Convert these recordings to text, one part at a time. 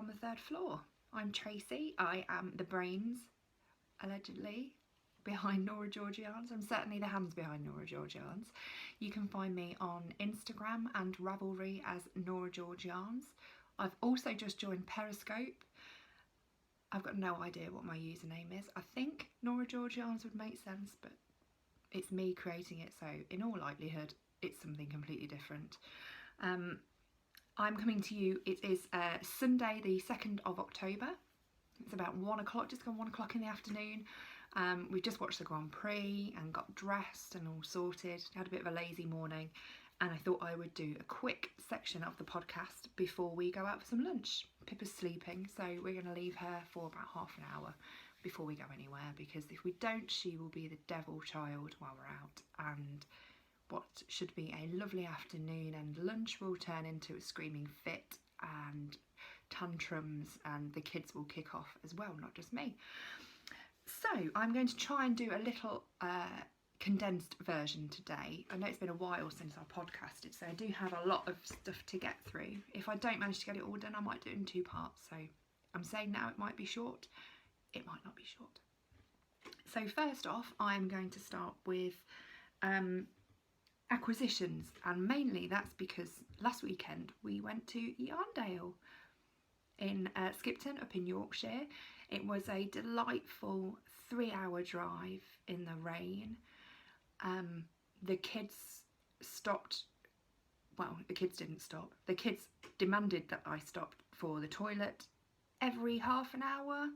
from the third floor. I'm Tracy. I am the brains, allegedly, behind Norah George Yarns. I'm certainly the hands behind Norah George Yarns. You can find me on Instagram and Ravelry as Norah George Yarns. I've also just joined Periscope. I've got no idea what my username is. I think Norah George Yarns would make sense, but it's me creating it, so in all likelihood it's something completely different. I'm coming to you, it is Sunday the 2nd of October. It's about 1 o'clock, just gone 1 o'clock in the afternoon. We've just watched the Grand Prix and got dressed and all sorted. Had a bit of a lazy morning, and I thought I would do a quick section of the podcast before we go out for some lunch. Pippa's sleeping, so we're going to leave her for about half an hour before we go anywhere, because if we don't, she will be the devil child while we're out, and what should be a lovely afternoon and lunch will turn into a screaming fit and tantrums, and the kids will kick off as well, not just me. So I'm going to try and do a little condensed version today. I know it's been a while since I podcasted, so I do have a lot of stuff to get through. If I don't manage to get it all done, I might do it in 2 parts. So I'm saying now it might be short, it might not be short. So first off, I'm going to start with acquisitions, and mainly that's because last weekend we went to Yarndale in Skipton up in Yorkshire. It was a delightful 3-hour drive in the rain. The kids stopped, well, the kids didn't stop. The kids demanded that I stop for the toilet every half an hour,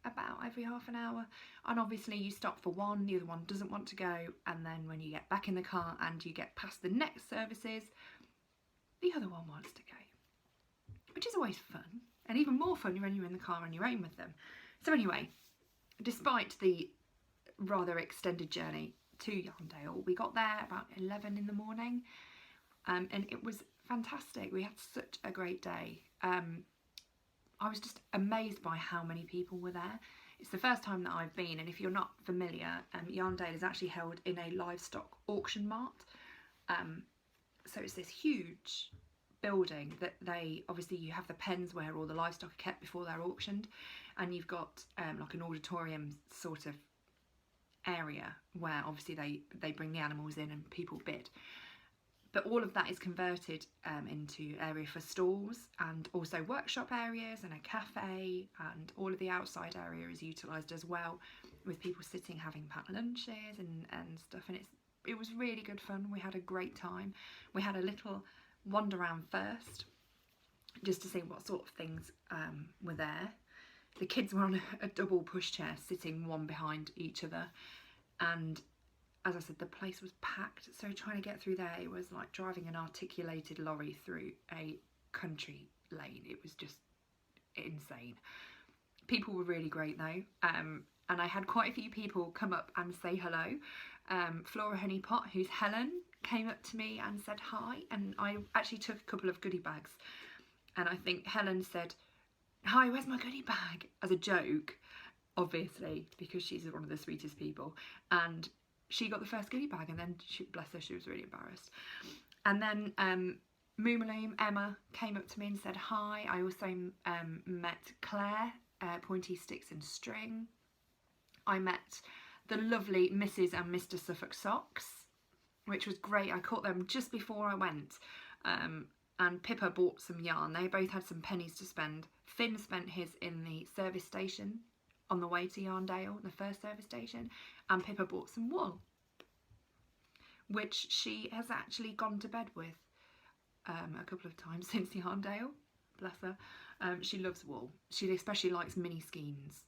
about every half an hour, and obviously you stop for one, the other one doesn't want to go, and then when you get back in the car and you get past the next services, the other one wants to go, which is always fun, and even more fun when you're in the car on your own with them. So anyway, despite the rather extended journey to Yarndale, we got there about 11 in the morning, and it was fantastic. We had such a great day. I was just amazed by how many people were there. It's the first time that I've been, and if you're not familiar, Yarndale is actually held in a livestock auction mart. So it's this huge building that obviously you have the pens where all the livestock are kept before they're auctioned, and you've got like an auditorium sort of area where obviously they bring the animals in and people bid. But all of that is converted into area for stalls, and also workshop areas and a cafe, and all of the outside area is utilised as well, with people sitting having packed lunches and stuff, and it was really good fun. We had a great time. We had a little wander around first just to see what sort of things were there. The kids were on a double pushchair sitting one behind each other, and as I said, the place was packed, so trying to get through there, it was like driving an articulated lorry through a country lane. It was just insane. People were really great though, and I had quite a few people come up and say hello. Flora Honeypot, who's Helen, came up to me and said hi, and I actually took a couple of goodie bags, and I think Helen said, "Hi, where's my goodie bag?" as a joke, obviously, because she's one of the sweetest people, and she got the first goodie bag, and then bless her, she was really embarrassed. And then Moomaloom, Emma, came up to me and said hi. I also met Claire, Pointy Sticks and String. I met the lovely Mrs. and Mr. Suffolk Socks, which was great. I caught them just before I went, and Pippa bought some yarn. They both had some pennies to spend. Finn spent his in the service station on the way to Yarndale, the first service station, and Pippa bought some wool, which she has actually gone to bed with a couple of times since Yarndale, bless her. She loves wool. She especially likes mini skeins.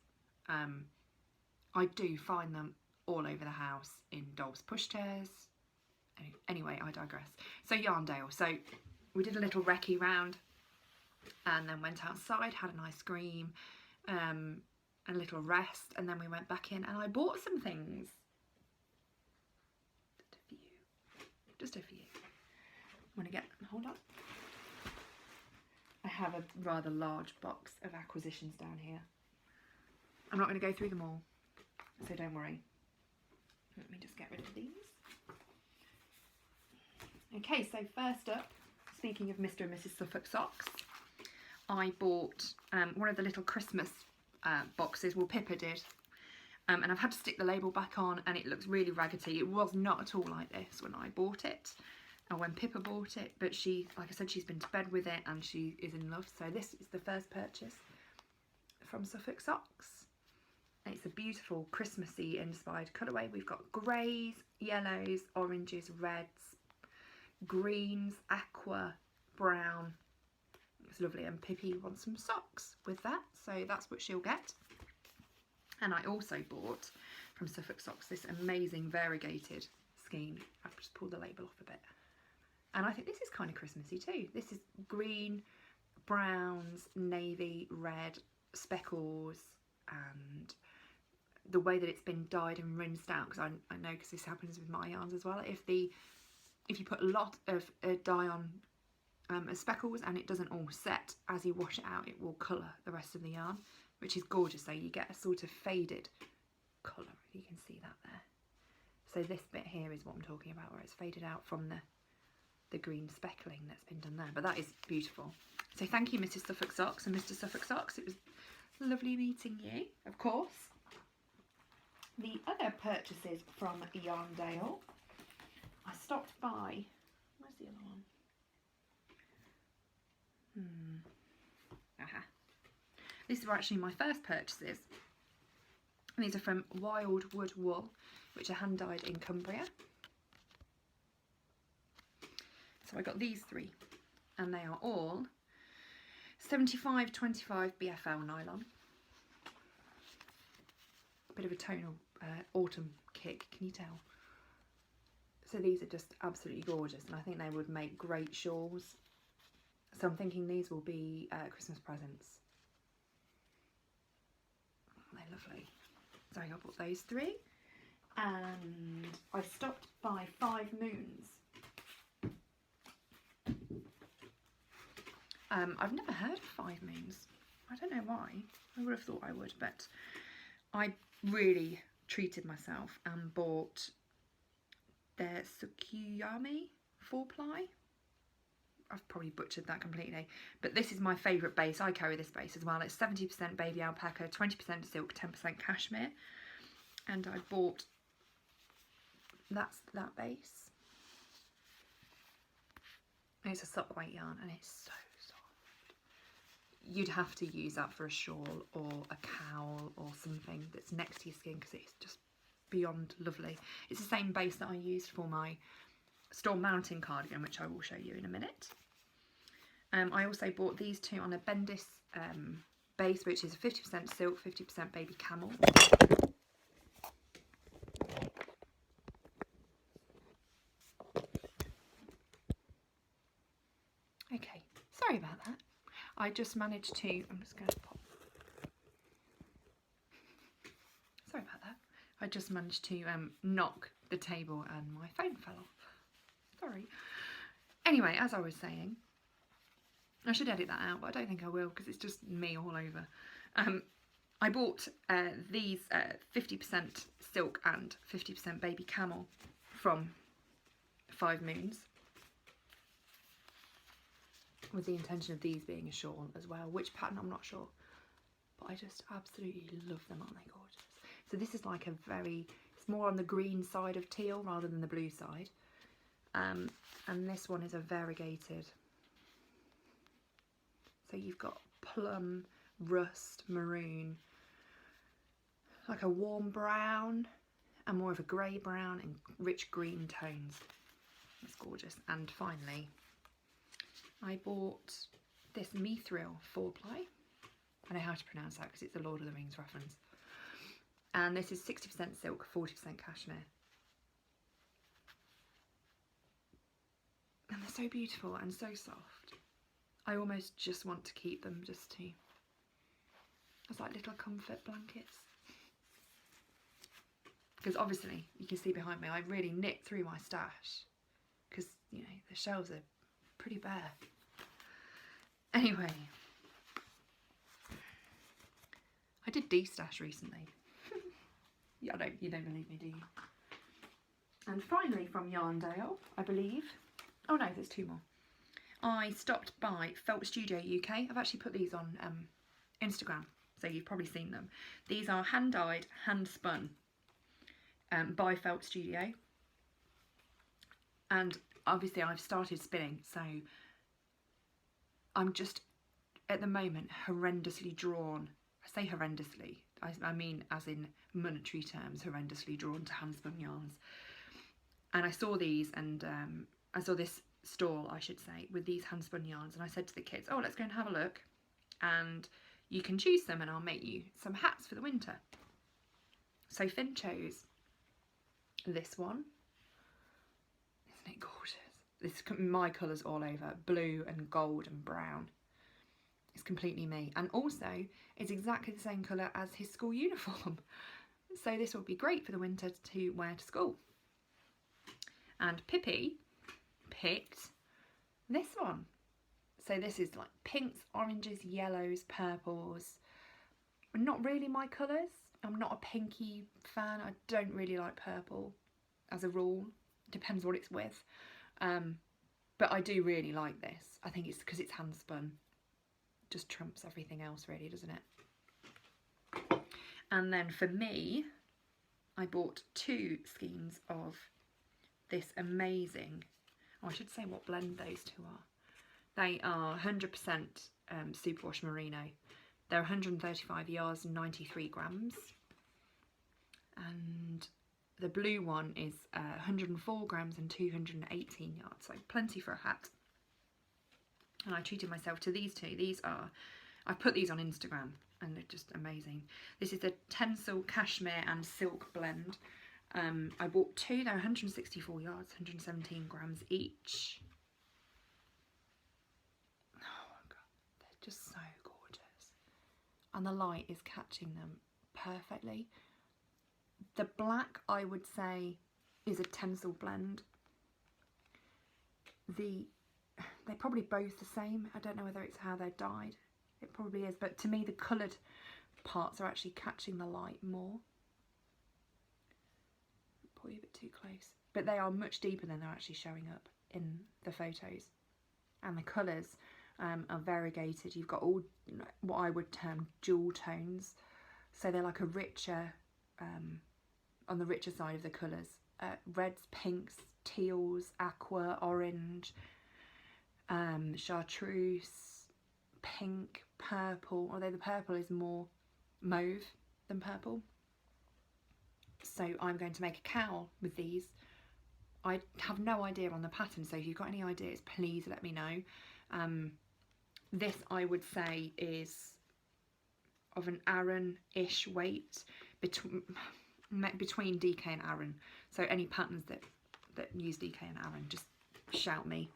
I do find them all over the house in Doll's pushchairs. Anyway, I digress. So Yarndale, so we did a little recce round and then went outside, had an ice cream, a little rest, and then we went back in and I bought some things. Just a few. I'm gonna hold on. I have a rather large box of acquisitions down here. I'm not going to go through them all, so don't worry. Let me just get rid of these. Okay, so first up, speaking of Mr. and Mrs. Suffolk Socks, I bought one of the little Christmas boxes, well Pippa did, and I've had to stick the label back on, and it looks really raggedy. It was not at all like this when I bought it, and when Pippa bought it, but she, like I said, she's been to bed with it and she is in love. So this is the first purchase from Suffolk Socks. And it's a beautiful Christmassy inspired colourway. We've got greys, yellows, oranges, reds, greens, aqua, brown. It's lovely, and Pippi wants some socks with that, so that's what she'll get. And I also bought from Suffolk Socks this amazing variegated skein. I've just pulled the label off a bit. And I think this is kind of Christmassy too. This is green, browns, navy, red, speckles, and the way that it's been dyed and rinsed out, because I know, because this happens with my yarns as well. If you put a lot of dye on speckles and it doesn't all set, as you wash it out, it will colour the rest of the yarn, which is gorgeous. So you get a sort of faded colour, if you can see that there. So this bit here is what I'm talking about, where it's faded out from the green speckling that's been done there. But that is beautiful. So thank you, Mrs. Suffolk Socks and Mr. Suffolk Socks. It was lovely meeting you, of course. The other purchases from Yarndale, I stopped by, where's the other one? These were actually my first purchases. And these are from Wild Wood Wool, which are hand dyed in Cumbria. So I got these three, and they are all 75-25 BFL nylon. A bit of a tonal autumn kick, can you tell? So these are just absolutely gorgeous, and I think they would make great shawls. So I'm thinking these will be Christmas presents. They're lovely. So I bought those three, and I stopped by 5 Moons. I've never heard of 5 Moons. I don't know why. I would have thought I would, but I really treated myself and bought their Tsukiyami 4-ply. I've probably butchered that completely, but this is my favourite base. I carry this base as well. It's 70% baby alpaca, 20% silk, 10% cashmere, and I bought that base. And it's a sock weight yarn, and it's so soft. You'd have to use that for a shawl or a cowl or something that's next to your skin, because it's just beyond lovely. It's the same base that I used for my Storm Mountain cardigan, which I will show you in a minute. I also bought these two on a Bendis base, which is 50% silk, 50% baby camel. Okay, sorry about that. I just managed to, I'm just going to pop. Sorry about that. I just managed to knock the table and my phone fell off. Sorry. Anyway, as I was saying, I should edit that out, but I don't think I will, because it's just me all over. I bought these 50% silk and 50% baby camel from 5 Moons, with the intention of these being a shawl as well. Which pattern, I'm not sure, but I just absolutely love them. Aren't they gorgeous? So this is like a very, it's more on the green side of teal rather than the blue side. And this one is a variegated. So you've got plum, rust, maroon, like a warm brown, and more of a grey brown and rich green tones. It's gorgeous. And finally, I bought this Mithril 4-ply. I know how to pronounce that because it's a Lord of the Rings reference. And this is 60% silk, 40% cashmere. And they're so beautiful and so soft. I almost just want to keep them just to, as like little comfort blankets. Because obviously, you can see behind me, I really nipped through my stash. Because, you know, the shelves are pretty bare. Anyway, I did de-stash recently. Yeah, you don't believe me, do you? And finally from Yarndale, I believe. Oh no, there's 2 more. I stopped by Felt Studio UK. I've actually put these on Instagram, so you've probably seen them. These are hand-dyed, hand-spun by Felt Studio. And obviously I've started spinning, so I'm just, at the moment, horrendously drawn. I say horrendously, I mean as in monetary terms, horrendously drawn to hand-spun yarns. And I saw these, and I saw this stall, I should say, with these hand-spun yarns, and I said to the kids, oh, let's go and have a look, and you can choose them and I'll make you some hats for the winter. So Finn chose this one. Isn't it gorgeous? This is my colours all over, blue and gold and brown. It's completely me, and also it's exactly the same colour as his school uniform. So this will be great for the winter to wear to school. And Pippi picked this one. So this is like pinks, oranges, yellows, purples. Not really my colours. I'm not a pinky fan. I don't really like purple as a rule. Depends what it's with. But I do really like this. I think it's because it's hand spun. Just trumps everything else really, doesn't it? And then for me, I bought 2 skeins of this amazing, oh, I should say what blend those two are. They are 100% superwash merino. They're 135 yards and 93 grams. And the blue one is 104 grams and 218 yards, so plenty for a hat. And I treated myself to these 2. These are, I put these on Instagram and they're just amazing. This is the Tencel Cashmere and Silk blend. I bought 2, they're 164 yards, 117 grams each. Oh my god, they're just so gorgeous. And the light is catching them perfectly. The black, I would say, is a Tencel blend. They're probably both the same. I don't know whether it's how they're dyed. It probably is, but to me the coloured parts are actually catching the light more. Probably a bit too close. But they are much deeper than they're actually showing up in the photos. And the colours are variegated. You've got all what I would term jewel tones. So they're like a richer, on the richer side of the colours. Reds, pinks, teals, aqua, orange, chartreuse, pink, purple, although the purple is more mauve than purple. So I'm going to make a cowl with these. I have no idea on the pattern, so if you've got any ideas, please let me know. This, I would say, is of an Aran-ish weight, between DK and Aran. So any patterns that use DK and Aran, just shout me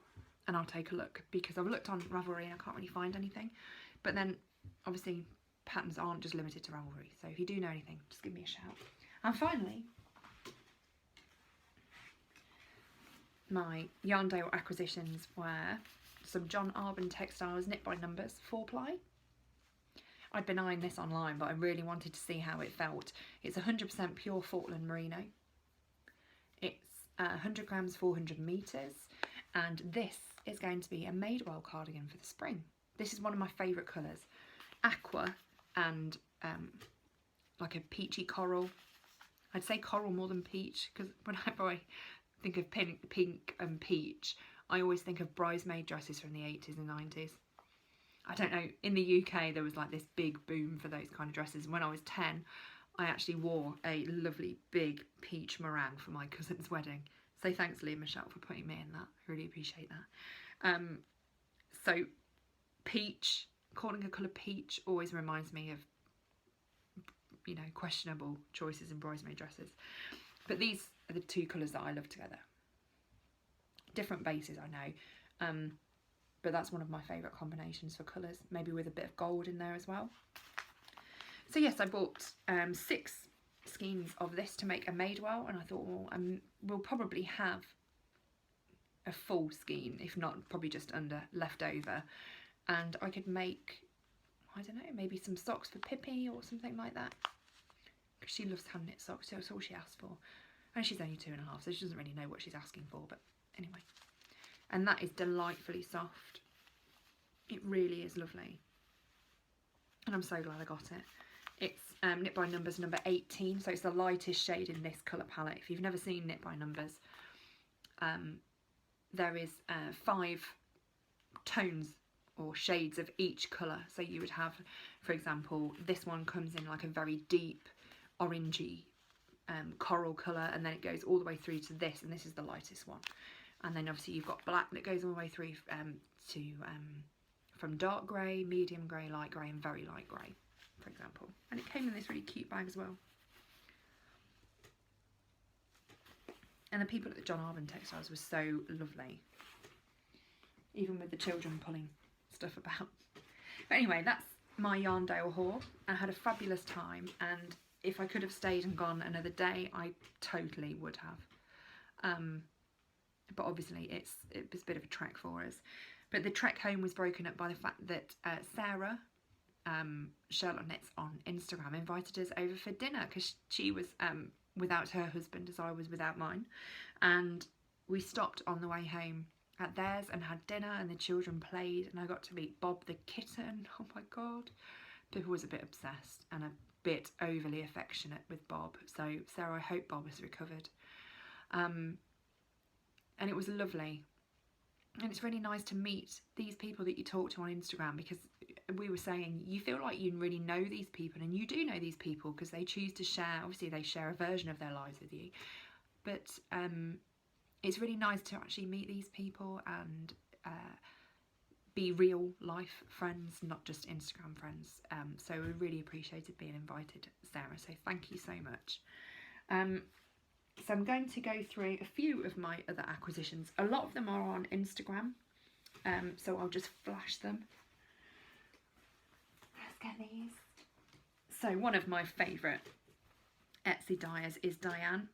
and I'll take a look, because I've looked on Ravelry and I can't really find anything. But then obviously patterns aren't just limited to Ravelry, so if you do know anything, just give me a shout. And finally, my Yarndale acquisitions were some John Arbon Textiles Knit by Numbers 4-ply. I'd been eyeing this online, but I really wanted to see how it felt. It's 100% pure Portland merino. It's 100 grams, 400 metres, and this is going to be a Madewell cardigan for the spring. This is one of my favourite colours. Aqua and like a peachy coral. I'd say coral more than peach, because whenever I think of pink and peach, I always think of bridesmaid dresses from the 80s and 90s. I don't know, in the UK there was like this big boom for those kind of dresses. When I was 10, I actually wore a lovely big peach meringue for my cousin's wedding. So thanks, Leah Michelle, for putting me in that. I really appreciate that. So peach, calling a colour peach always reminds me of, you know, questionable choices in bridesmaid dresses. But these are the 2 colours that I love together. Different bases, I know. But that's one of my favourite combinations for colours, maybe with a bit of gold in there as well. So yes, I bought 6 skeins of this to make a Madewell, and I thought, well, we'll probably have a full skein, if not probably just under, left over, and I could make, I don't know, maybe some socks for Pippi or something like that, because she loves hand knit socks, so that's all she asked for. And she's only 2.5, so she doesn't really know what she's asking for, but anyway. and that is delightfully soft. It really is lovely, and I'm so glad I got it. It's Knit by Numbers number 18, so it's the lightest shade in this colour palette. If you've never seen Knit by Numbers, there is 5 tones or shades of each colour. So you would have, for example, this one comes in like a very deep orangey coral colour, and then it goes all the way through to this, and this is the lightest one. And then obviously you've got black that goes all the way through from dark grey, medium grey, light grey and very light grey, for example. And it came in this really cute bag as well. And the people at the John Arbon Textiles were so lovely, even with the children pulling stuff about. But anyway, that's my Yarndale haul. I had a fabulous time, and if I could have stayed and gone another day, I totally would have. But obviously it was a bit of a trek for us. But the trek home was broken up by the fact that Sarah, Sherlock Knits on Instagram, invited us over for dinner because she was without her husband as I was without mine. And we stopped on the way home at theirs and had dinner, and the children played, and I got to meet Bob the kitten. Oh my god. Pippa was a bit obsessed and a bit overly affectionate with Bob. So Sarah, I hope Bob has recovered. And it was lovely. And it's really nice to meet these people that you talk to on Instagram, because we were saying you feel like you really know these people, and you do know these people because they choose to share. Obviously they share a version of their lives with you, but it's really nice to actually meet these people and be real life friends, not just Instagram friends. So we really appreciated being invited, Sarah, so thank you so much. So I'm going to go through a few of my other acquisitions. A lot of them are on Instagram, so I'll just flash them. Let's get these. So one of my favourite Etsy dyers is Diane,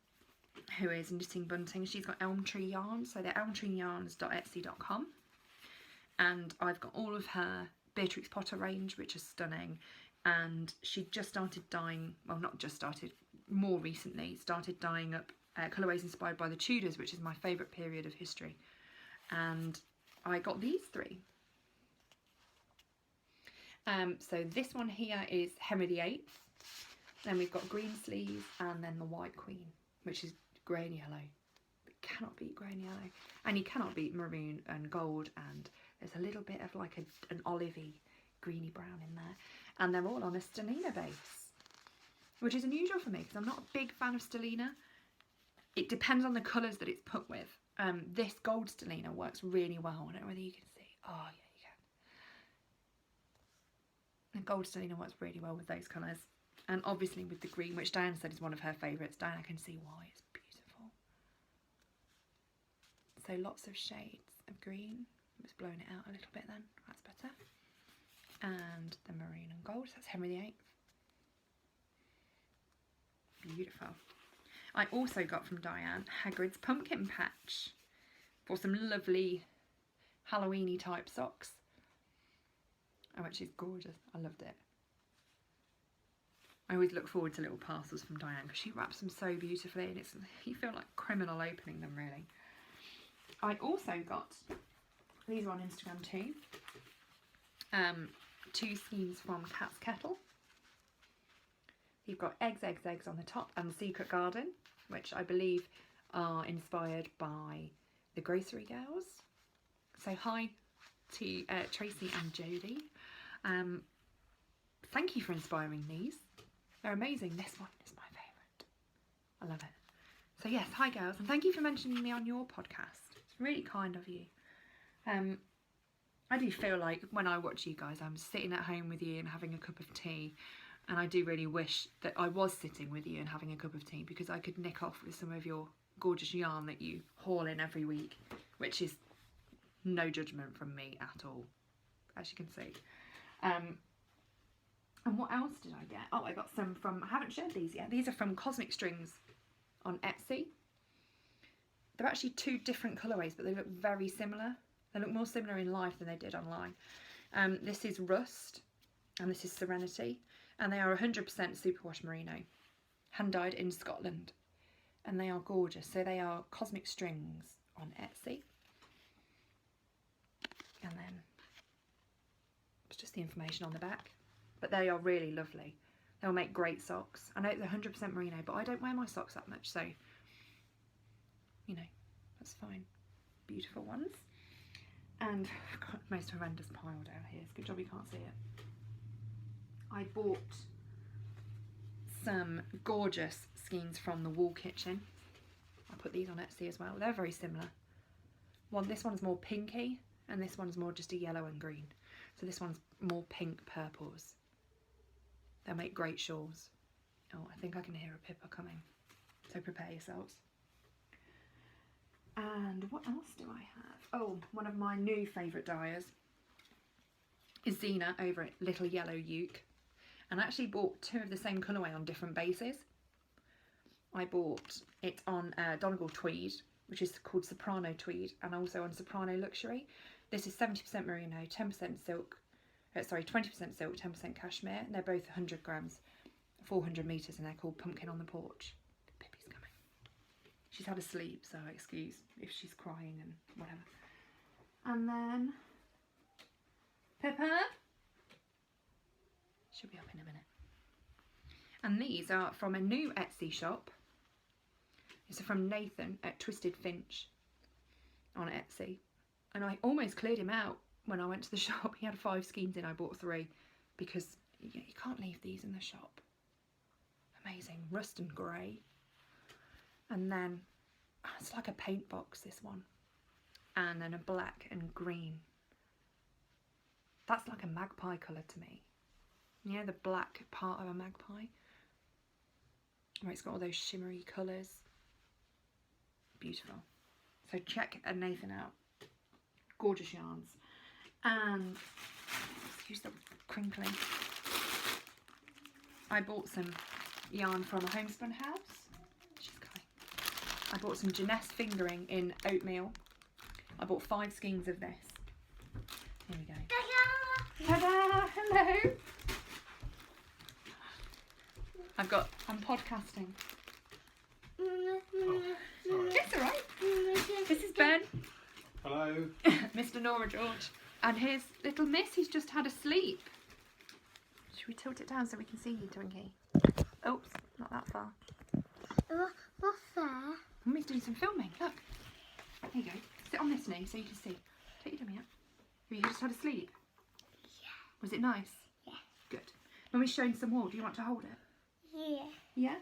who is knitting bunting. She's got Elm Tree Yarns, so they're elmtreeyarns.etsy.com, and I've got all of her Beatrix Potter range, which is stunning. And she just started dyeing, well, not just started, more recently started dyeing up colourways inspired by the Tudors, which is my favourite period of history. And I got these 3. So this one here is Henry VIII. Then we've got green sleeves, and then the White Queen, which is grey and yellow. But cannot beat grey and yellow. And you cannot beat maroon and gold, and there's a little bit of like an olivey, greeny brown in there. And they're all on a stellina base, which is unusual for me because I'm not a big fan of stellina. It depends on the colours that it's put with. This gold stellina works really well. I don't know whether you can see. Oh yeah, you can. The gold stellina works really well with those colours. And obviously with the green, which Diana said is one of her favourites. Diana can see why. It's beautiful. So lots of shades of green. I'm just blowing it out a little bit then. That's better. And the maroon and gold. That's Henry VIII. Beautiful. I also got from Diane Hagrid's pumpkin patch for some lovely Halloweeny type socks, which is gorgeous. I loved it. I always look forward to little parcels from Diane because she wraps them so beautifully, and you feel like a criminal opening them, really. I also got, these are on Instagram too, 2 skeins from Cat's Kettle. You've got eggs on the top, and Secret Garden, which I believe are inspired by the Grocery Girls. So hi to Tracy and Jodie. Thank you for inspiring these. They're amazing. This one is my favourite. I love it. So yes, hi girls, and thank you for mentioning me on your podcast. It's really kind of you. I do feel like when I watch you guys, I'm sitting at home with you and having a cup of tea. And I do really wish that I was sitting with you and having a cup of tea, because I could nick off with some of your gorgeous yarn that you haul in every week, which is no judgment from me at all, as you can see. And what else did I get? Oh, I got some from, I haven't shared these yet. These are from Cosmic Strings on Etsy. They're actually 2 different colourways, but they look very similar. They look more similar in life than they did online. This is Rust, and this is Serenity. And they are 100% superwash merino, hand dyed in Scotland, and they are gorgeous. So they are Cosmic Strings on Etsy. And then it's just the information on the back. But they are really lovely. They'll make great socks. I know it's 100% merino, but I don't wear my socks that much, so, you know, that's fine. Beautiful ones. And I've got the most horrendous pile down here. It's a good job you can't see it. I bought some gorgeous skeins from the Wall Kitchen. I put these on Etsy as well. They're very similar. This one's more pinky, and this one's more just a yellow and green. So this one's more pink purples. They'll make great shawls. Oh, I think I can hear a pipper coming. So prepare yourselves. And what else do I have? Oh, one of my new favourite dyers is Zena over at Little Yellow Uke. And I actually bought 2 of the same colourway on different bases. I bought it on Donegal Tweed, which is called Soprano Tweed, and also on Soprano Luxury. This is 70% merino, 10% silk, 20% silk, 10% cashmere. And they're both 100 grams, 400 metres, and they're called Pumpkin on the Porch. Pippi's coming. She's had a sleep, so excuse if she's crying and whatever. And then Pippa. She'll be up in a minute. And these are from a new Etsy shop. It's from Nathan at Twisted Finch on Etsy. And I almost cleared him out when I went to the shop. He had 5 skeins in, I bought 3 because you can't leave these in the shop. Amazing, rust and grey. And then it's like a paint box, this one. And then a black and green. That's like a magpie colour to me. You know, the black part of a magpie? Where it's got all those shimmery colours. Beautiful. So check Nathan out. Gorgeous yarns. And excuse the crinkling. I bought some yarn from a homespun house. She's coming. I bought some Jeunesse fingering in oatmeal. I bought 5 skeins of this. Here we go. Ta-da! Hello! I'm podcasting. Oh, sorry. It's alright. This is Ben. Hello. Mr. Norah George. And here's little Miss who's just had a sleep. Should we tilt it down so we can see you, Twinkie? Oops, not that far. What's there? Mummy's doing some filming. Look. There you go. Sit on this knee so you can see. Take your dummy up. Have you just had a sleep? Yeah. Was it nice? Yeah. Good. Mummy's showing some wool. Do you want to hold it? Yeah. Yeah?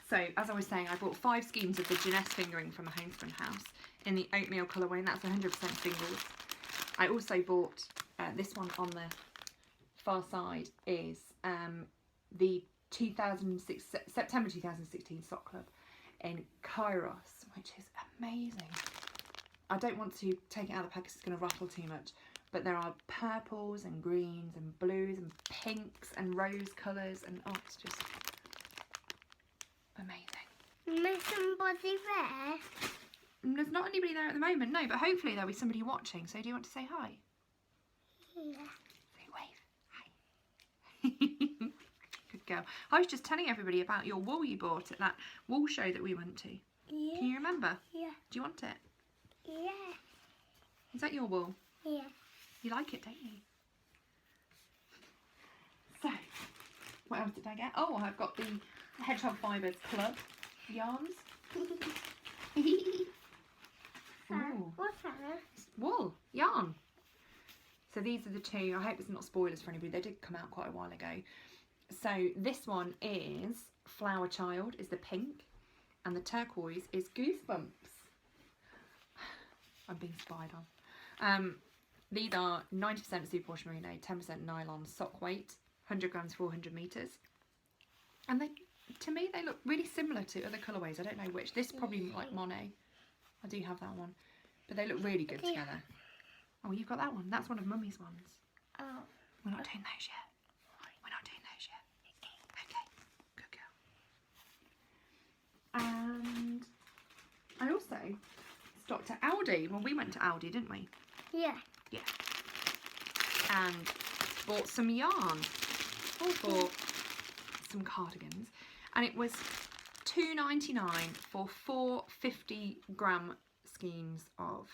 So, as I was saying, I bought 5 skeins of the Jeunesse fingering from a homespun house in the oatmeal colourway, and that's 100% singles. I also bought this one on the far side is the September 2016 Sock Club in Kairos, which is amazing. I don't want to take it out of the pack because it's going to rattle too much, but there are purples and greens and blues and pinks and rose colours, and oh, it's just amazing. Is somebody there? There's not anybody there at the moment, no, but hopefully there'll be somebody watching. So do you want to say hi? Yeah. Say wave. Hi. Good girl. I was just telling everybody about your wool you bought at that wool show that we went to. Yeah. Can you remember? Yeah. Do you want it? Yeah. Is that your wool? Yeah. You like it, don't you? So, what else did I get? Oh, I've got the Hedgehog Fibres Club yarns. Ooh. What's that? Wool, yarn. So these are the 2. I hope it's not spoilers for anybody. They did come out quite a while ago. So this one is Flower Child, is the pink, and the turquoise is Goosebumps. I'm being spied on. These are 90% superwash merino, 10% nylon sock weight, 100 grams, 400 metres. And they, to me, they look really similar to other colourways. I don't know which. This is probably like Monet. I do have that one. But they look really good together. Oh, you've got that one. That's one of Mummy's ones. Oh. We're not doing those yet. We're not doing those yet. Okay. Good girl. And I also stopped at Aldi. Well, we went to Aldi, didn't we? Yeah. Yeah. And bought some yarn for some cardigans. And it was £2.99 for 4 50-gram skeins of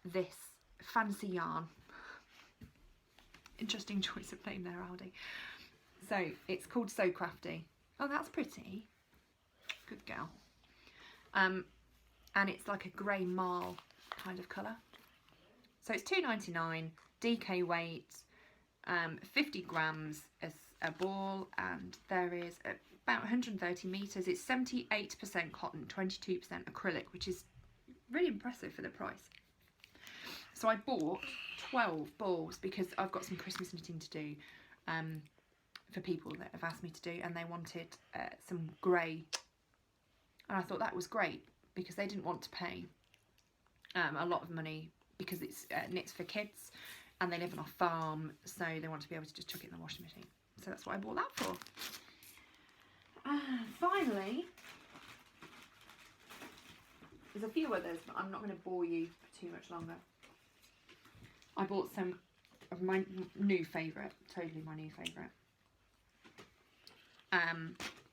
this fancy yarn. Interesting choice of name there, Aldi. So it's called So Crafty. Oh, that's pretty. Good girl. And it's like a grey marl kind of colour. So it's £2.99, DK weight, 50 grams as a ball, and there is about 130 metres. It's 78% cotton, 22% acrylic, which is really impressive for the price. So I bought 12 balls because I've got some Christmas knitting to do for people that have asked me to do, and they wanted some grey, and I thought that was great because they didn't want to pay a lot of money because it's knits for kids and they live on a farm, so they want to be able to just chuck it in the washing machine. So that's what I bought that for. Finally, there's a few others, but I'm not going to bore you for too much longer. I bought some of my new favourite, totally my new favourite,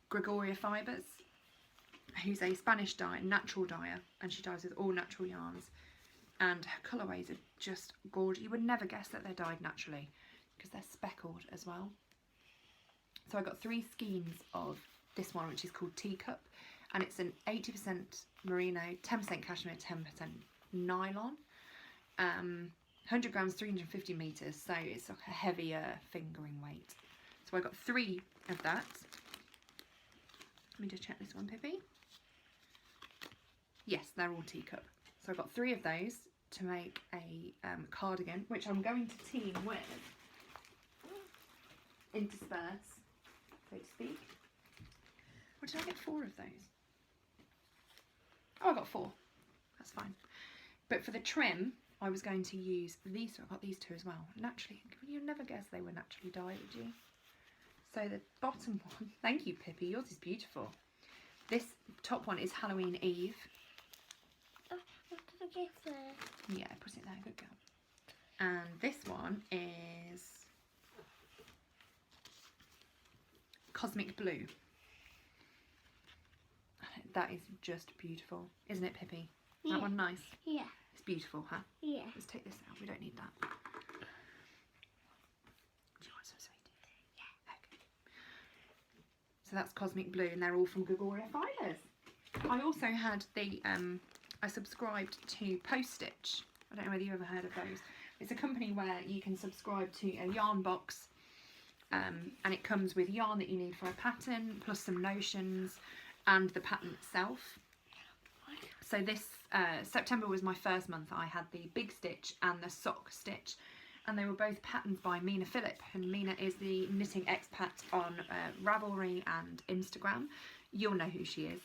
Gregoria Fibres, who's a Spanish dyer, natural dyer, and she dyes with all natural yarns, and her colourways are just gorgeous. You would never guess that they're dyed naturally because they're speckled as well. So I got 3 skeins of this one, which is called Teacup, and it's an 80% merino, 10% cashmere, 10% nylon, 100 grams, 350 metres, so it's like a heavier fingering weight. So I got 3 of that. Let me just check this one, Pippi. Yes, they're all Teacup. So I got 3 of those to make a cardigan, which I'm going to team with, intersperse, so to speak. Or did I get 4 of those? Oh, I got 4. That's fine. But for the trim, I was going to use these. So I got these 2 as well. Naturally, you'd never guess they were naturally dyed, would you? So the bottom one, thank you, Pippi, yours is beautiful. This top one is Halloween Eve. Yeah, put it there, good girl. And this one is Cosmic Blue. That is just beautiful, isn't it, Pippi? Yeah. That one nice? Yeah. It's beautiful, huh? Yeah. Let's take this out, we don't need that. Do you want some sweeties? Yeah. Okay. So that's Cosmic Blue, and they're all from Gregoria Fibres. I also had the, I subscribed to Post Stitch. I don't know whether you've ever heard of those. It's a company where you can subscribe to a yarn box, and it comes with yarn that you need for a pattern, plus some notions, and the pattern itself. So this September was my first month. I had the Big Stitch and the Sock Stitch, and they were both patterns by Mina Phillip, and Mina is the knitting expat on Ravelry and Instagram. You'll know who she is.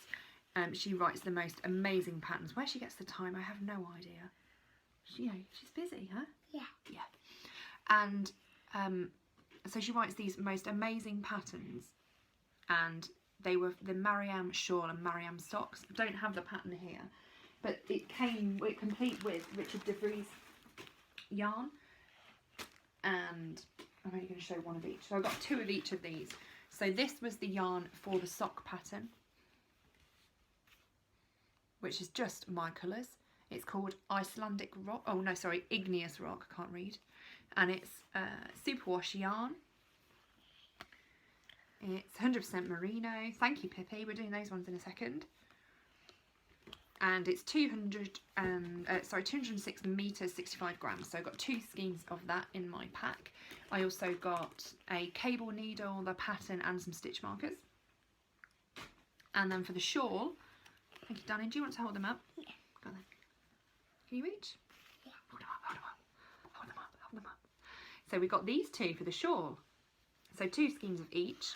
She writes the most amazing patterns. Where she gets the time, I have no idea. She's busy, huh? Yeah. Yeah. And so she writes these most amazing patterns, and they were the Mariam shawl and Mariam socks. I don't have the pattern here, but it came complete with Richard DeVries yarn, and I'm only going to show one of each. So I got 2 of each of these. So this was the yarn for the sock pattern, which is just my colours. It's called Icelandic Rock. Oh no, sorry, Igneous Rock. I can't read. And it's superwash yarn. It's 100% merino. Thank you, Pippi. We're doing those ones in a second. And it's 206 meters, 65 grams. So I got 2 skeins of that in my pack. I also got a cable needle, the pattern, and some stitch markers. And then for the shawl, thank you, Danny. Do you want to hold them up? Yeah. Go on then. Can you reach? Yeah. Hold them up, hold them up. Hold them up, hold them up. So we got these 2 for the shawl. So 2 skeins of each.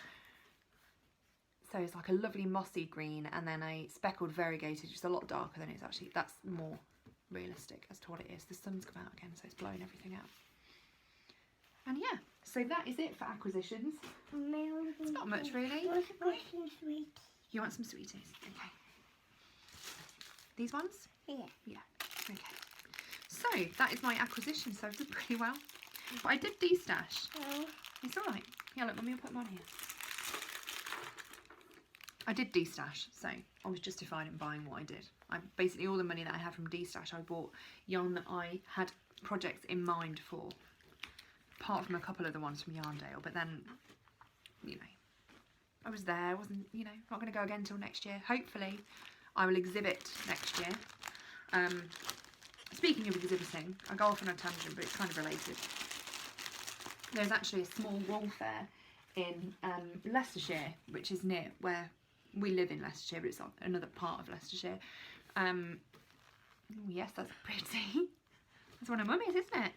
So it's like a lovely mossy green, and then a speckled variegated, which is a lot darker than it's actually. That's more realistic as to what it is. The sun's come out again, so it's blowing everything out. And yeah, so that is it for acquisitions. It's not much really. You want some sweeties? Okay. These ones? Yeah. Yeah. Okay. So that is my acquisition. So I've done pretty well. But I did de-stash. Oh. It's all right. Yeah, look, let me put them on here. I did de-stash, so I was justified in buying what I did. Basically all the money that I had from de-stash, I bought yarn that I had projects in mind for, apart from a couple of the ones from Yarndale. But then, you know, I was there, I wasn't, you know, not going to go again until next year. Hopefully I will exhibit next year. Speaking of exhibiting, I go off on a tangent, but it's kind of related. There's actually a small wool fair in Leicestershire, which is near where we live in Leicestershire, but it's on another part of Leicestershire. Oh yes, that's pretty. That's one of Mummy's, isn't it?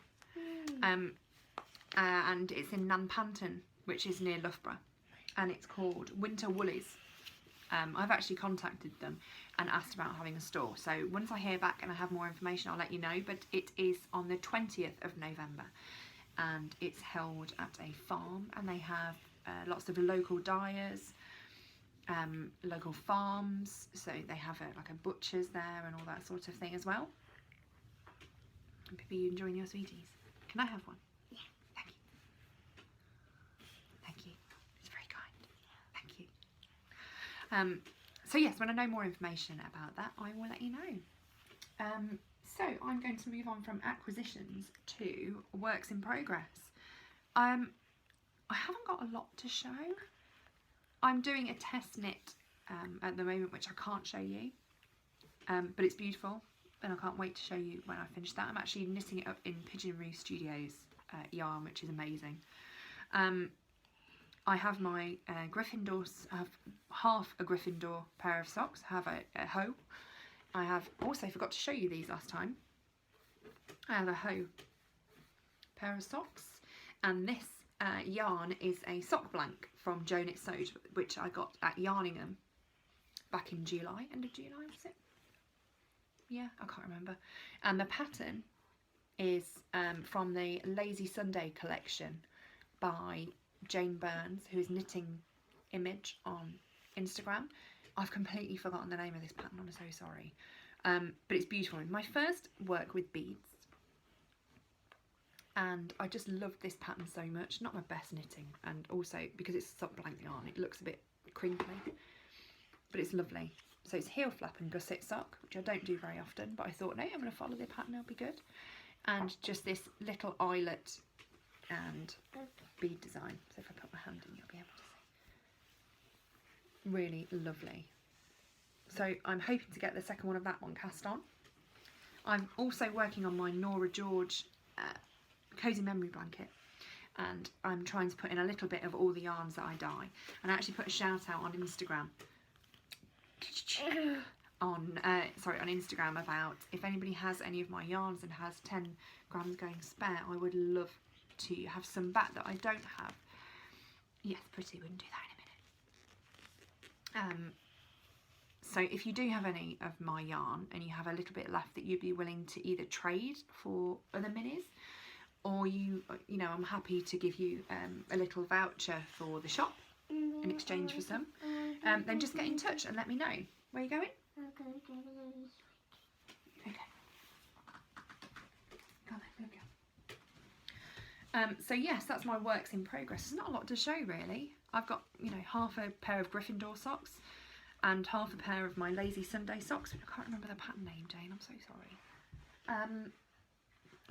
And it's in Nanpanton, which is near Loughborough, and it's called Winter Woolies. I've actually contacted them and asked about having a store, so once I hear back and I have more information I'll let you know. But it is on the 20th of November and it's held at a farm, and they have lots of local dyers, local farms, so they have like a butcher's there and all that sort of thing as well. Maybe you enjoying your sweeties? Can I have one? Yeah. Thank you. Thank you. It's very kind. Thank you. So yes, when I know more information about that, I will let you know. So I'm going to move on from acquisitions to works in progress. I haven't got a lot to show. I'm doing a test knit at the moment, which I can't show you, but it's beautiful and I can't wait to show you when I finish that. I'm actually knitting it up in Pigeon Roost Studios yarn, which is amazing. I have my Gryffindor, I have half a Gryffindor pair of socks, I have a hoe. I have also forgot to show you these last time. I have a hoe pair of socks, and this yarn is a sock blank from Joe Knit Sewed, which I got at Yarningham back in July, end of July was it? Yeah, I can't remember. And the pattern is from the Lazy Sunday collection by Jane Burns, who is Knitting Image on Instagram. I've completely forgotten the name of this pattern, I'm so sorry. But it's beautiful. My first work with beads, and I just love this pattern so much. Not my best knitting, and also because it's sock blank yarn, it looks a bit crinkly, but it's lovely. So it's heel flap and gusset sock, which I don't do very often, but I thought, no, I'm going to follow the pattern, it'll be good. And just this little eyelet and bead design. So if I put my hand in, you'll be able to see. Really lovely. So I'm hoping to get the second one of that one cast on. I'm also working on my Norah George cozy memory blanket, and I'm trying to put in a little bit of all the yarns that I dye, and I actually put a shout out on Instagram on Instagram about if anybody has any of my yarns and has 10 grams going spare, I would love to have some back that I don't have. Yes, pretty, we can do that in a minute. So if you do have any of my yarn and you have a little bit left that you'd be willing to either trade for other minis, or you know, I'm happy to give you a little voucher for the shop in exchange for some, then just get in touch and let me know. Where are you going? Okay. Come on, here we go. So yes, that's my works in progress. There's not a lot to show really. I've got, you know, half a pair of Gryffindor socks and half a pair of my Lazy Sunday socks. I can't remember the pattern name, Jane, I'm so sorry.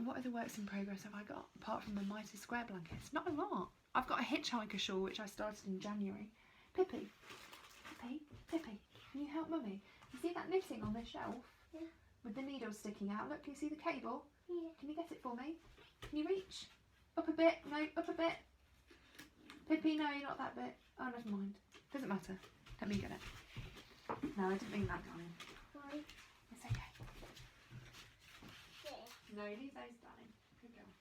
What other works in progress have I got, apart from the Mitre Square blankets? Not a lot. I've got a hitchhiker shawl, which I started in January. Pippi, can you help Mummy? You see that knitting on this shelf? Yeah. With the needles sticking out? Look, can you see the cable? Yeah. Can you get it for me? Can you reach? Up a bit? No, up a bit. Pippi, no, not that bit. Oh, never mind. Doesn't matter. Let me get it. No, I didn't mean that, darling. Why? It's okay. Yeah. No, leave those, darling. Good girl.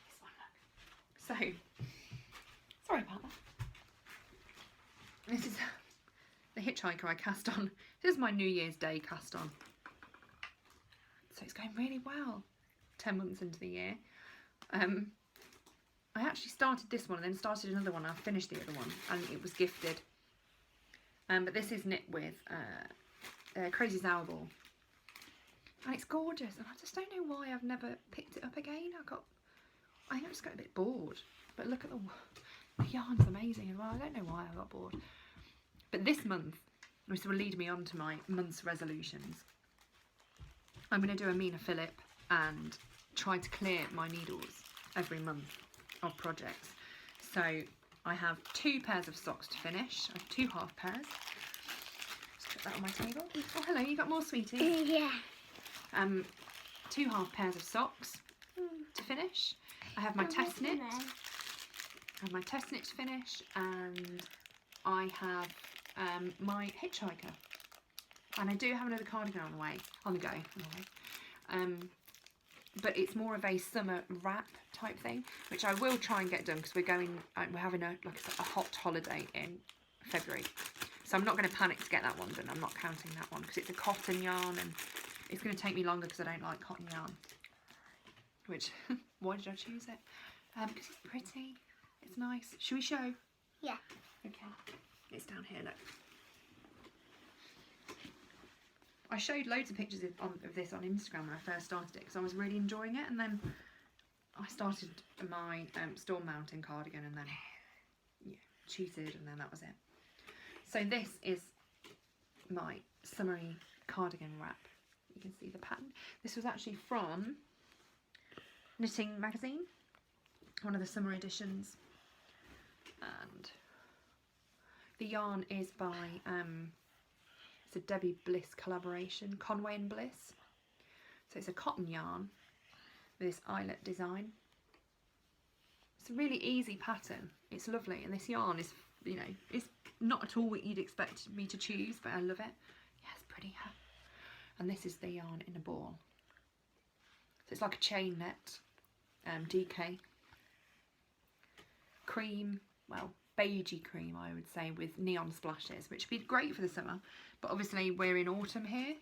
This one, look. So, sorry about that. This is the hitchhiker I cast on. This is my New Year's Day cast on. So it's going really well. 10 months into the year. I actually started this one and then started another one. I finished the other one and it was gifted. But this is knit with Crazy Sour Ball. And it's gorgeous. And I just don't know why I've never picked it up again. I think I just got a bit bored. But look at the yarn's amazing as well. I don't know why I got bored. But this month, this will lead me on to my month's resolutions. I'm going to do a Mina Phillip and try to clear my needles every month of projects. So I have 2 pairs of socks to finish. I have 2 half pairs. Just put that on my table. Oh, hello, you got more, sweetie? Yeah. 2 half pairs of socks to finish. I have my test knit. I have my test knit to finish, and I have my hitchhiker. And I do have another cardigan on the go. But it's more of a summer wrap type thing, which I will try and get done because we're having a hot holiday in February. So I'm not going to panic to get that one done. I'm not counting that one because it's a cotton yarn and it's going to take me longer because I don't like cotton yarn. Which, why did I choose it? Because it's pretty. It's nice. Should we show? Yeah. Okay. It's down here, look. I showed loads of pictures of this on Instagram when I first started it because I was really enjoying it, and then I started my storm mountain cardigan and then cheated, and then that was it. So this is my summery cardigan wrap. You can see the pattern. This was actually from Knitting Magazine, one of the summer editions, and the yarn is by it's a Debbie Bliss collaboration, Conway and Bliss. So it's a cotton yarn with this eyelet design. It's a really easy pattern. It's lovely, and this yarn is, you know, it's not at all what you'd expect me to choose, but I love it. Yeah, it's pretty. Huh? And this is the yarn in a ball. So it's like a chain net, DK cream, well, beigey cream I would say, with neon splashes, which would be great for the summer, but obviously we're in autumn here,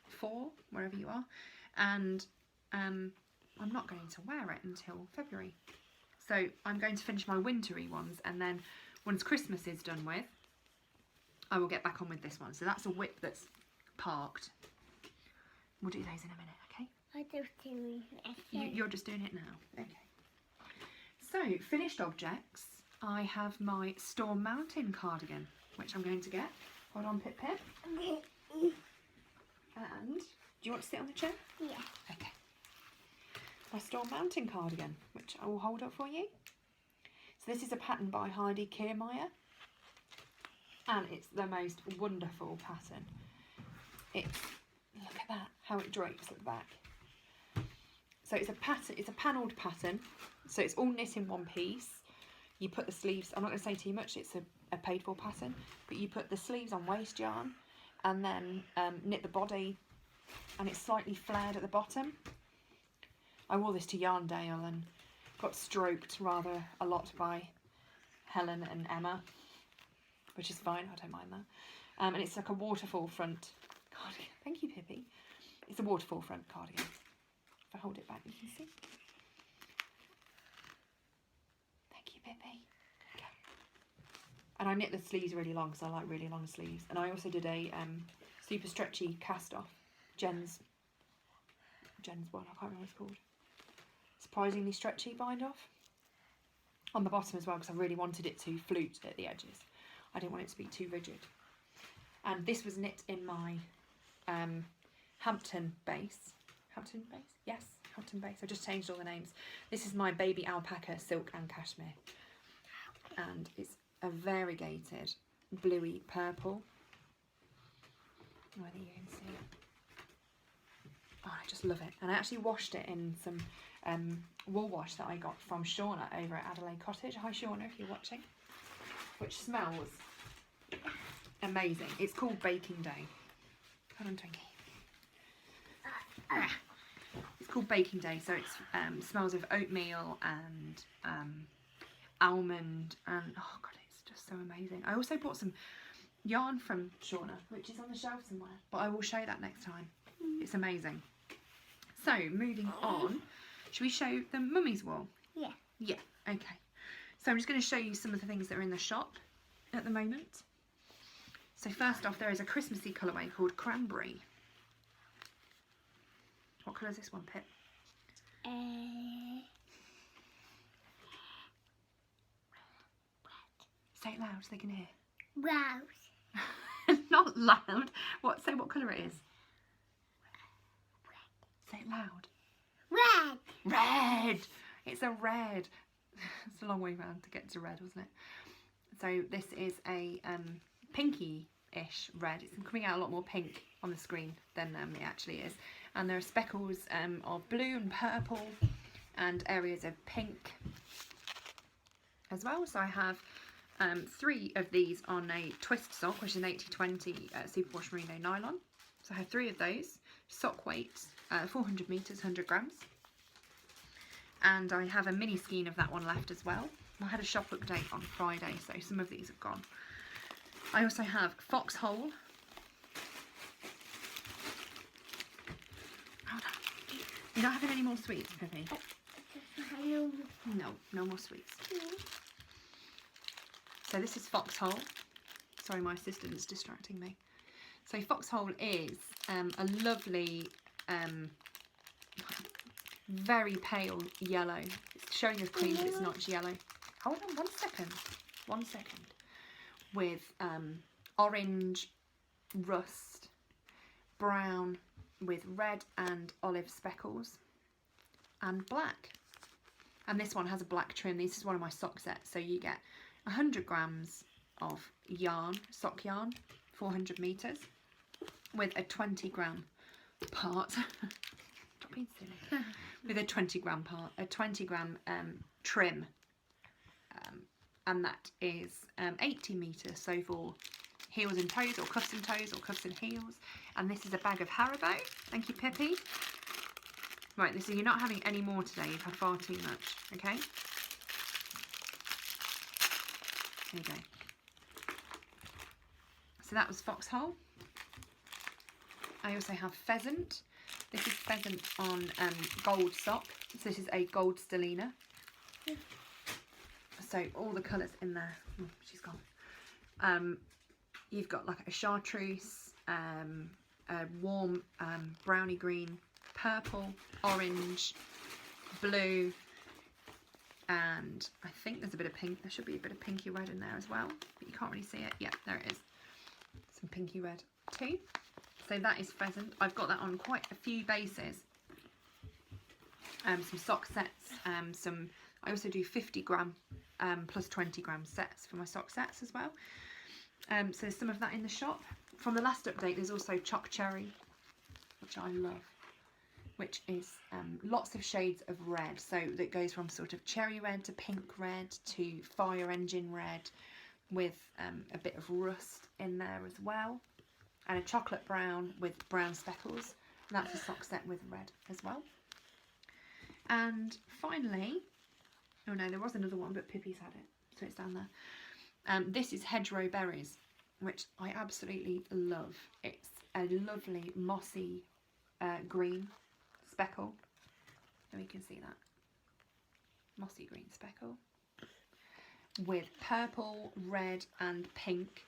fall, wherever you are, and I'm not going to wear it until February. So I'm going to finish my wintry ones, and then once Christmas is done with, I will get back on with this one. So that's a whip that's parked. We'll do those in a minute, okay? I'm just doing it. You're just doing it now, okay. So, finished objects. I have my Storm Mountain cardigan, which I'm going to get. Hold on, Pip Pip. And, do you want to sit on the chair? Yeah. Okay. My Storm Mountain cardigan, which I will hold up for you. So this is a pattern by Heidi Kiermaier, and it's the most wonderful pattern. It's, look at that, how it drapes at the back. So it's a pattern, it's a panelled pattern, so it's all knit in one piece. You put the sleeves, I'm not going to say too much, it's a paid for pattern, but you put the sleeves on waste yarn and then knit the body, and it's slightly flared at the bottom. I wore this to Yarndale and got stroked rather a lot by Helen and Emma, which is fine, I don't mind that. And it's like a waterfall front cardigan. Thank you, Pippi. It's a waterfall front cardigan. If I hold it back, you can see. Thank you, Pippi. Okay. And I knit the sleeves really long because I like really long sleeves. And I also did a super stretchy cast off. Jen's one, I can't remember what it's called. Surprisingly stretchy bind off. On the bottom as well, because I really wanted it to flute at the edges. I didn't want it to be too rigid. And this was knit in my Hampton base. Hampton base? Yes, Hampton base. I just changed all the names. This is my baby alpaca silk and cashmere. And it's a variegated bluey purple. Whether you can see it. Oh, I just love it. And I actually washed it in some wool wash that I got from Shauna over at Adelaide Cottage. Hi Shauna, if you're watching. Which smells amazing. It's called Baking Day. Hold on, Twinkie. It's called Baking Day, so it smells of oatmeal and almond, and oh god, it's just so amazing. I also bought some yarn from Shauna, which is on the shelf somewhere, but I will show you that next time. It's amazing. So moving on, should we show the mummy's wool? Yeah. Yeah, okay. So I'm just going to show you some of the things that are in the shop at the moment. So first off, there is a Christmassy colourway called Cranberry. What colour is this one, Pip? Say it loud so they can hear. Rose. Not loud. Say what colour it is. Say it loud. Red. Red. It's a red. It's a long way round to get to red, wasn't it? So this is a pinky-ish red. It's coming out a lot more pink on the screen than it actually is. And there are speckles of blue and purple and areas of pink as well. So I have 3 of these on a twist sock, which is an 80/20 superwash merino nylon. So I have 3 of those. Sock weight 400 meters, 100 grams. And I have a mini skein of that one left as well. I had a shop update on Friday, so some of these have gone. I also have foxhole. Oh no. You're not having any more sweets, Pippi? No, no more sweets. So this is foxhole. Sorry, my assistant's distracting me. So foxhole is a lovely, very pale yellow. It's showing as cream, but it's not yellow. Hold on 1 second. 1 second. With orange, rust, brown, with red and olive speckles, and black. And this one has a black trim. This is one of my sock sets. So you get 100 grams of yarn, sock yarn, 400 meters, with a 20 gram part. Stop being silly. With a 20 gram part, a 20 gram trim, and that is 80 meters. So for heels and toes, or cuffs and toes, or cuffs and heels. And this is a bag of Haribo. Thank you, Pippi. Right, so you're not having any more today. You've had far too much. Okay. There you go. So that was foxhole. I also have pheasant. This is pheasant on gold sock. So this is a gold stellina. So all the colours in there. Oh, she's gone. You've got like a chartreuse, a warm browny green, purple, orange, blue, and I think there's a bit of pink. There should be a bit of pinky red in there as well, but you can't really see it. Yeah, there it is. Some pinky red too. So that is pheasant. I've got that on quite a few bases. Some sock sets. I also do 50 gram plus 20 gram sets for my sock sets as well. So there's some of that in the shop. From the last update, there's also choc cherry, which I love, which is lots of shades of red. So that goes from sort of cherry red to pink red to fire engine red, with a bit of rust in there as well, and a chocolate brown with brown speckles. And that's a sock set with red as well. And finally, oh no, there was another one, but Pippi's had it, so it's down there. This is hedgerow berries, which I absolutely love. It's a lovely mossy green speckle. And we can see that mossy green speckle with purple, red and pink,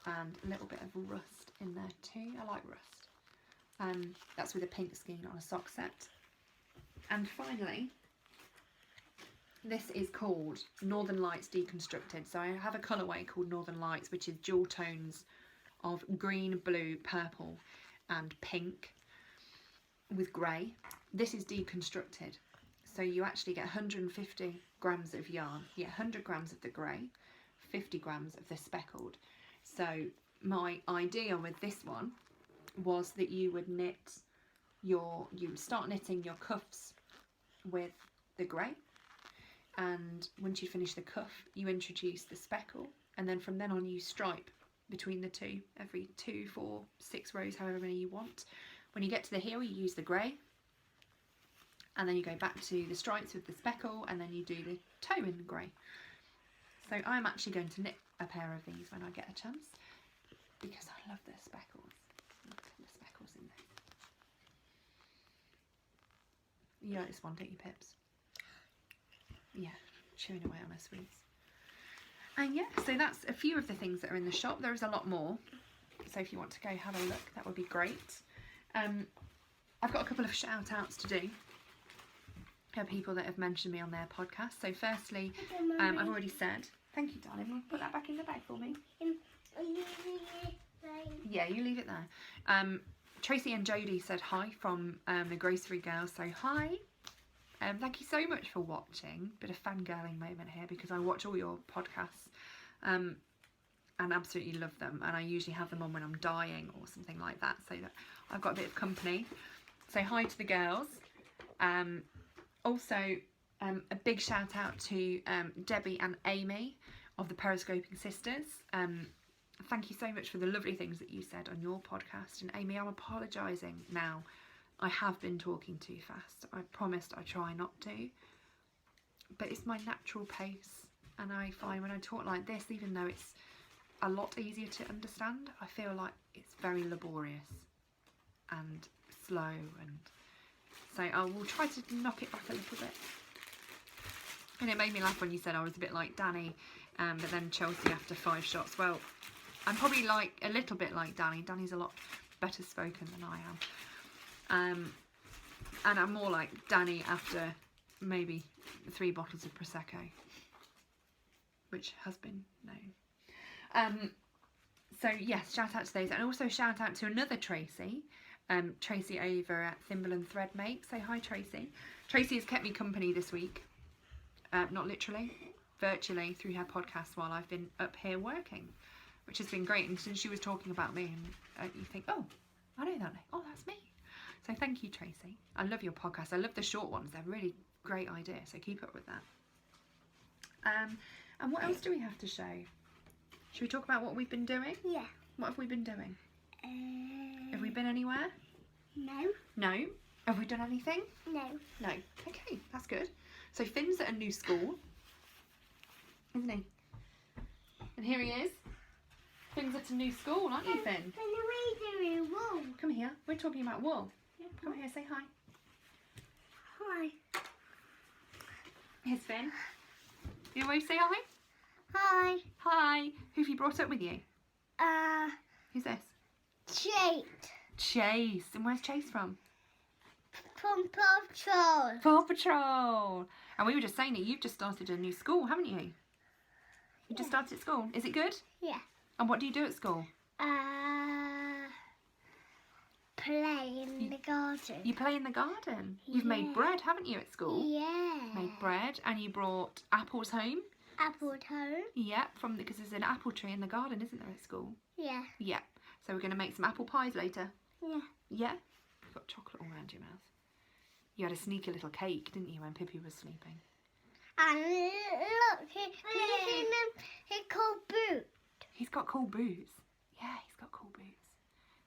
and a little bit of rust in there too. I like rust. That's with a pink skein on a sock set. And finally, this is called Northern Lights Deconstructed. So I have a colourway called Northern Lights, which is dual tones of green, blue, purple and pink with grey. This is deconstructed. So you actually get 150 grams of yarn. Yeah, 100 grams of the grey, 50 grams of the speckled. So my idea with this one was that you would start knitting your cuffs with the grey, and once you finish the cuff you introduce the speckle, and then from then on you stripe between the two every 2, 4, 6 rows, however many you want. When you get to the heel you use the grey, and then you go back to the stripes with the speckle, and then you do the toe in the grey. So I'm actually going to knit a pair of these when I get a chance, because I love the speckles. Look at the speckles in there. You like this one, don't you, Pips? Yeah, chewing away on her sweets. And yeah, so that's a few of the things that are in the shop. There is a lot more, so if you want to go have a look, that would be great. I've got a couple of shout outs to do. People that have mentioned me on their podcast. So firstly, I've already said, thank you darling, put that back in the bag for me. Are you leaving it there? Yeah, you leave it there. Tracy and Jodie said hi from the Grocery Girls, so hi. Thank you so much for watching. Bit of fangirling moment here because I watch all your podcasts and absolutely love them, and I usually have them on when I'm dying or something like that, so that I've got a bit of company. So hi to the girls. Also, a big shout out to Debbie and Amy of the Periscoping Sisters. Thank you so much for the lovely things that you said on your podcast. And Amy, I'm apologising now. I have been talking too fast. I promised I try not to. But it's my natural pace. And I find when I talk like this, even though it's a lot easier to understand, I feel like it's very laborious and slow. And so I will try to knock it back a little bit. And it made me laugh when you said I was a bit like Danny, but then Chelsea after 5 shots. Well, I'm probably like a little bit like Danny. Danny's a lot better spoken than I am. And I'm more like Danny after maybe 3 bottles of Prosecco, which has been known. So yes, shout out to those, and also shout out to another Tracy, Tracy over at Thimble and Thread Make. Say hi, Tracy. Tracy has kept me company this week, not literally, virtually through her podcast while I've been up here working, which has been great. And since she was talking about me, and you think, oh, I know that name. Oh, that's me. So thank you, Tracy. I love your podcast. I love the short ones. They're really great idea. So keep up with that. And what else do we have to show? Should we talk about what we've been doing? Yeah. What have we been doing? Have we been anywhere? No. No. Have we done anything? No. No. Okay, that's good. So Finn's at a new school, isn't he? And here he is. Finn's at a new school, aren't you, Finn? When are we doing wool? Come here. We're talking about wool. Come here, say hi. Hi. Here's Finn. You want to say hi? Hi. Hi. Who have you brought up with you? Who's this? Jake. Chase. And where's Chase from? From Paw Patrol. Paw Patrol. And we were just saying that you've just started a new school, haven't you? You just started at school. Is it good? Yeah. And what do you do at school? Play in the garden. You play in the garden. You've made Yeah. bread, haven't you, at school? Yeah. Made bread, and you brought apples home. Apple home. Yeah, because there's an apple tree in the garden, isn't there, at school? Yeah. Yeah. So we're going to make some apple pies later. Yeah. Yeah? You've got chocolate all around your mouth. You had a sneaky little cake, didn't you, when Pippi was sleeping? And look, can you see them? He called Boot. He's got cool boots. Yeah, he's got cool boots.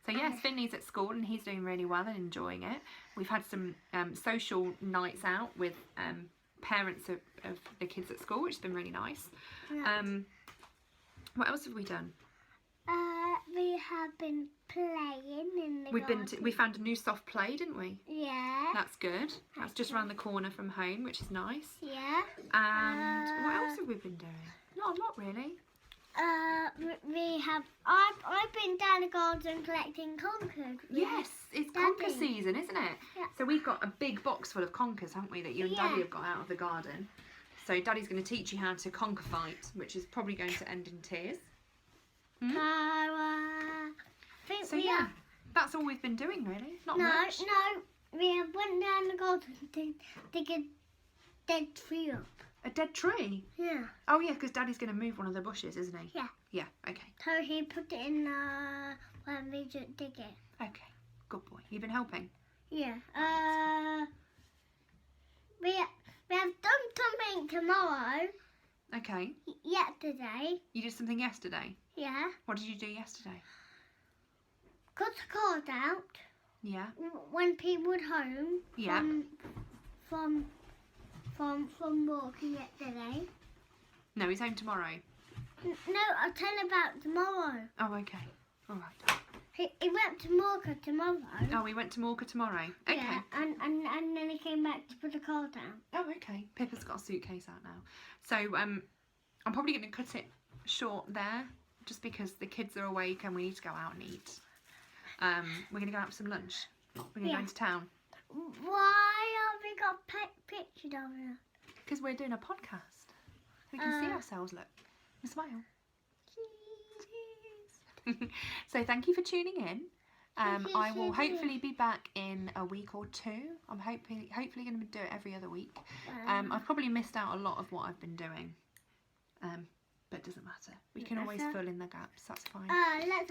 So yes, Finley's at school and he's doing really well and enjoying it. We've had some social nights out with parents of the kids at school, which has been really nice. Yeah. What else have we done? We have been playing in the garden. We found a new soft play, didn't we? Yeah. That's good. That's just around the corner from home, which is nice. Yeah. And what else have we been doing? Not a lot, really. We have. I've been down the garden collecting conkers. Yes, it's Daddy. conker season, isn't it? Yeah. So we've got a big box full of conkers, haven't we, that you and Yeah. Daddy have got out of the garden. So Daddy's going to teach you how to conker fight, which is probably going to end in tears. So yeah, that's all we've been doing, really. Not much. No. We have went down the garden to dig a dead tree up. A dead tree? Yeah. Oh yeah, because Daddy's going to move one of the bushes, isn't he? Yeah. Yeah, okay. So he put it in when we just dig it. Okay, good boy. You've been helping? Yeah. We have done something tomorrow. Okay. Yesterday. You did something yesterday? Yeah. What did you do yesterday? Got the card out Yeah. when people were home. Yeah. From working yesterday. No, he's home tomorrow. No, I'll tell you about tomorrow. Oh, okay. All right. He went to Morka tomorrow. Oh, we went to Morka tomorrow. Okay. Yeah, and then he came back to put the car down. Oh, okay. Pippa's got a suitcase out now. So I'm probably going to cut it short there, just because the kids are awake and we need to go out and eat. We're going to go out for some lunch. We're going to go into town. Why have we got pictures of it? Because we're doing a podcast. We can see ourselves, look. And smile. So thank you for tuning in. I will Cheers. hopefully be back in a week or two. I'm hopefully going to do it every other week. I've probably missed out a lot of what I've been doing, but it doesn't matter. We can always fill in the gaps. That's fine.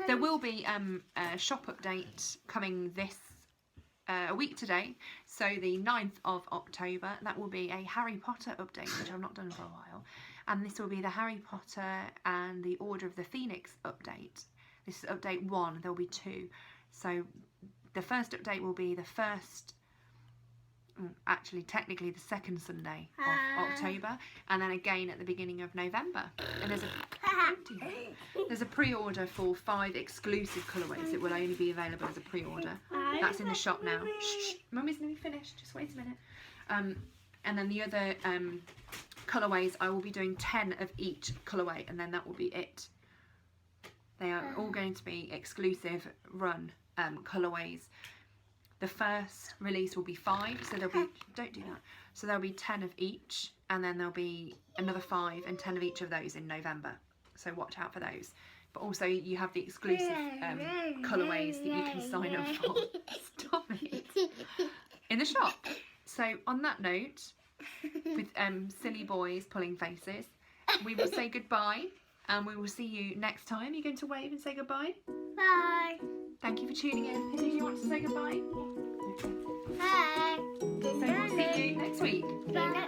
There will be a shop update coming this a week today, so the 9th of October. That will be a Harry Potter update, which I've not done for a while, and this will be the Harry Potter and the Order of the Phoenix update. This is update 1. There will be 2. So the first update will be the first, actually technically the second Sunday of October, and then again at the beginning of November. And there's a pre-order for 5 exclusive colourways that will only be available as a pre-order. That's in the shop now. Shh, Mummy's nearly finished, just wait a minute. And then the other colourways, I will be doing 10 of each colourway, and then that will be it. They are all going to be exclusive run colourways. The first release will be 5, so there'll be, don't do that. So there'll be 10 of each, and then there'll be another 5 and 10 of each of those in November. So watch out for those. But also you have the exclusive colourways that you can sign up for. Stop it. In the shop. So on that note, with silly boys pulling faces, we will say goodbye. And we will see you next time. You're going to wave and say goodbye? Bye. Thank you for tuning in. Do you want to say goodbye? Bye. So we'll see you next week. See you next